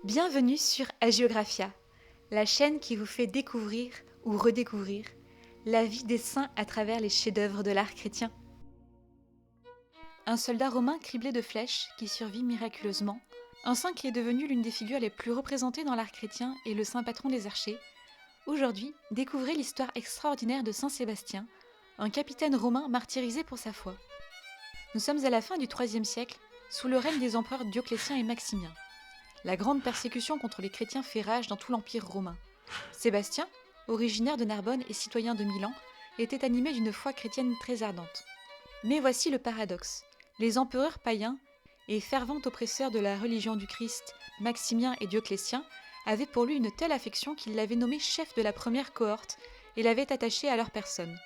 Bienvenue sur Hagiographia, la chaîne qui vous fait découvrir ou redécouvrir la vie des saints à travers les chefs-d'œuvre de l'art chrétien. Un soldat romain criblé de flèches qui survit miraculeusement, un saint qui est devenu l'une des figures les plus représentées dans l'art chrétien et le saint patron des archers. Aujourd'hui, découvrez l'histoire extraordinaire de Saint Sébastien, un capitaine romain martyrisé pour sa foi. Nous sommes à la fin du IIIe siècle, sous le règne des empereurs Dioclétien et Maximien. La grande persécution contre les chrétiens fait rage dans tout l'Empire romain. Sébastien, originaire de Narbonne et citoyen de Milan, était animé d'une foi chrétienne très ardente. Mais voici le paradoxe. Les empereurs païens et fervents oppresseurs de la religion du Christ, Maximien et Dioclétien, avaient pour lui une telle affection qu'ils l'avaient nommé chef de la première cohorte et l'avaient attaché à leur personne.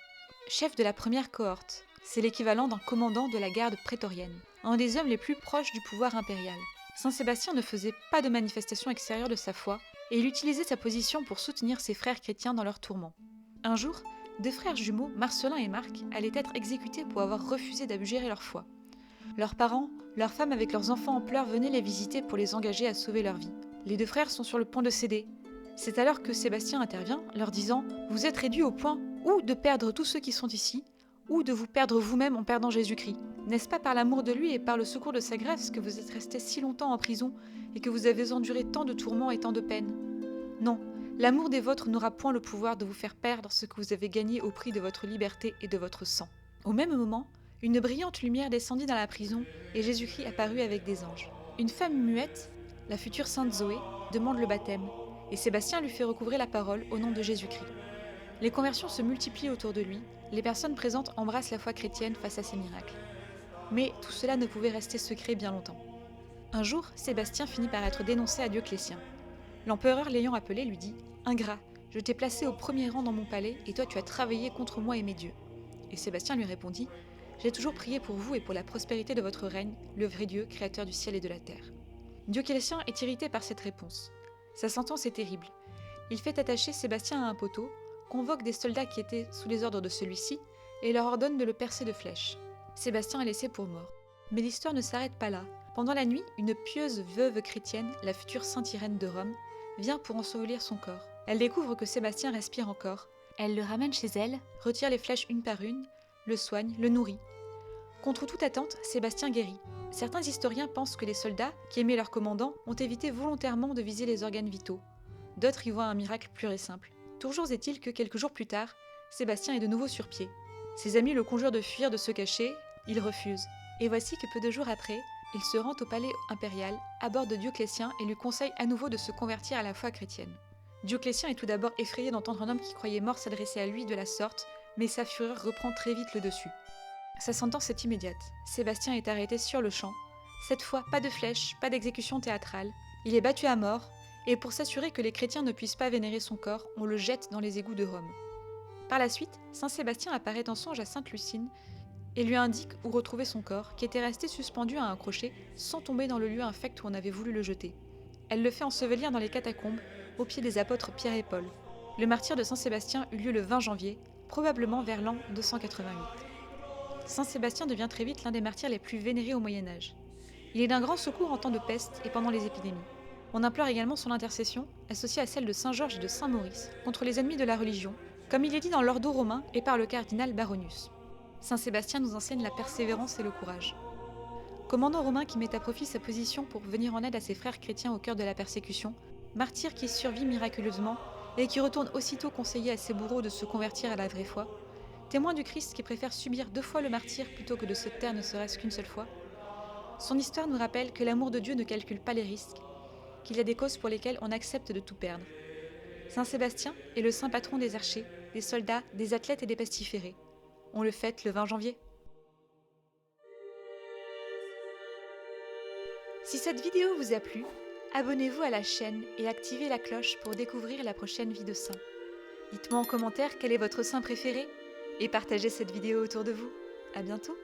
Chef de la première cohorte, c'est l'équivalent d'un commandant de la garde prétorienne, un des hommes les plus proches du pouvoir impérial. Saint Sébastien ne faisait pas de manifestation extérieure de sa foi, et il utilisait sa position pour soutenir ses frères chrétiens dans leurs tourments. Un jour, deux frères jumeaux, Marcelin et Marc, allaient être exécutés pour avoir refusé d'abjurer leur foi. Leurs parents, leurs femmes avec leurs enfants en pleurs venaient les visiter pour les engager à sauver leur vie. Les deux frères sont sur le point de céder. C'est alors que Sébastien intervient, leur disant « Vous êtes réduits au point ou de perdre tous ceux qui sont ici, ou de vous perdre vous-même en perdant Jésus-Christ. N'est-ce pas par l'amour de lui et par le secours de sa grâce que vous êtes restés si longtemps en prison et que vous avez enduré tant de tourments et tant de peines? Non, l'amour des vôtres n'aura point le pouvoir de vous faire perdre ce que vous avez gagné au prix de votre liberté et de votre sang. » Au même moment, une brillante lumière descendit dans la prison et Jésus-Christ apparut avec des anges. Une femme muette, la future sainte Zoé, demande le baptême et Sébastien lui fait recouvrer la parole au nom de Jésus-Christ. Les conversions se multiplient autour de lui, les personnes présentes embrassent la foi chrétienne face à ces miracles. Mais tout cela ne pouvait rester secret bien longtemps. Un jour, Sébastien finit par être dénoncé à Dioclétien. L'empereur l'ayant appelé lui dit « Ingrat, je t'ai placé au premier rang dans mon palais et toi tu as travaillé contre moi et mes dieux. » Et Sébastien lui répondit « J'ai toujours prié pour vous et pour la prospérité de votre règne, le vrai Dieu, créateur du ciel et de la terre. » Dioclétien est irrité par cette réponse. Sa sentence est terrible. Il fait attacher Sébastien à un poteau, convoque des soldats qui étaient sous les ordres de celui-ci et leur ordonne de le percer de flèches. Sébastien est laissé pour mort. Mais l'histoire ne s'arrête pas là. Pendant la nuit, une pieuse veuve chrétienne, la future sainte Irène de Rome, vient pour ensevelir son corps. Elle découvre que Sébastien respire encore. Elle le ramène chez elle, retire les flèches une par une, le soigne, le nourrit. Contre toute attente, Sébastien guérit. Certains historiens pensent que les soldats, qui aimaient leur commandant, ont évité volontairement de viser les organes vitaux. D'autres y voient un miracle pur et simple. Toujours est-il que quelques jours plus tard, Sébastien est de nouveau sur pied. Ses amis le conjurent de fuir, de se cacher, il refuse. Et voici que peu de jours après, il se rend au palais impérial, à bord de Dioclétien et lui conseille à nouveau de se convertir à la foi chrétienne. Dioclétien est tout d'abord effrayé d'entendre un homme qui croyait mort s'adresser à lui de la sorte, mais sa fureur reprend très vite le dessus. Sa sentence est immédiate. Sébastien est arrêté sur le champ. Cette fois, pas de flèche, pas d'exécution théâtrale. Il est battu à mort, et pour s'assurer que les chrétiens ne puissent pas vénérer son corps, on le jette dans les égouts de Rome. Par la suite, Saint Sébastien apparaît en songe à Sainte Lucine et lui indique où retrouver son corps, qui était resté suspendu à un crochet sans tomber dans le lieu infect où on avait voulu le jeter. Elle le fait ensevelir dans les catacombes, au pied des apôtres Pierre et Paul. Le martyre de Saint Sébastien eut lieu le 20 janvier, probablement vers l'an 288. Saint Sébastien devient très vite l'un des martyrs les plus vénérés au Moyen-Âge. Il est d'un grand secours en temps de peste et pendant les épidémies. On implore également son intercession, associée à celle de Saint Georges et de Saint Maurice, contre les ennemis de la religion, comme il est dit dans l'Ordo romain et par le cardinal Baronius. Saint Sébastien nous enseigne la persévérance et le courage. Commandant romain qui met à profit sa position pour venir en aide à ses frères chrétiens au cœur de la persécution, martyr qui survit miraculeusement et qui retourne aussitôt conseiller à ses bourreaux de se convertir à la vraie foi, témoin du Christ qui préfère subir 2 fois le martyre plutôt que de se taire ne serait-ce qu'une seule fois, son histoire nous rappelle que l'amour de Dieu ne calcule pas les risques, qu'il y a des causes pour lesquelles on accepte de tout perdre. Saint Sébastien est le saint patron des archers, des soldats, des athlètes et des pestiférés. On le fête le 20 janvier. Si cette vidéo vous a plu, abonnez-vous à la chaîne et activez la cloche pour découvrir la prochaine vie de saint. Dites-moi en commentaire quel est votre saint préféré et partagez cette vidéo autour de vous. À bientôt!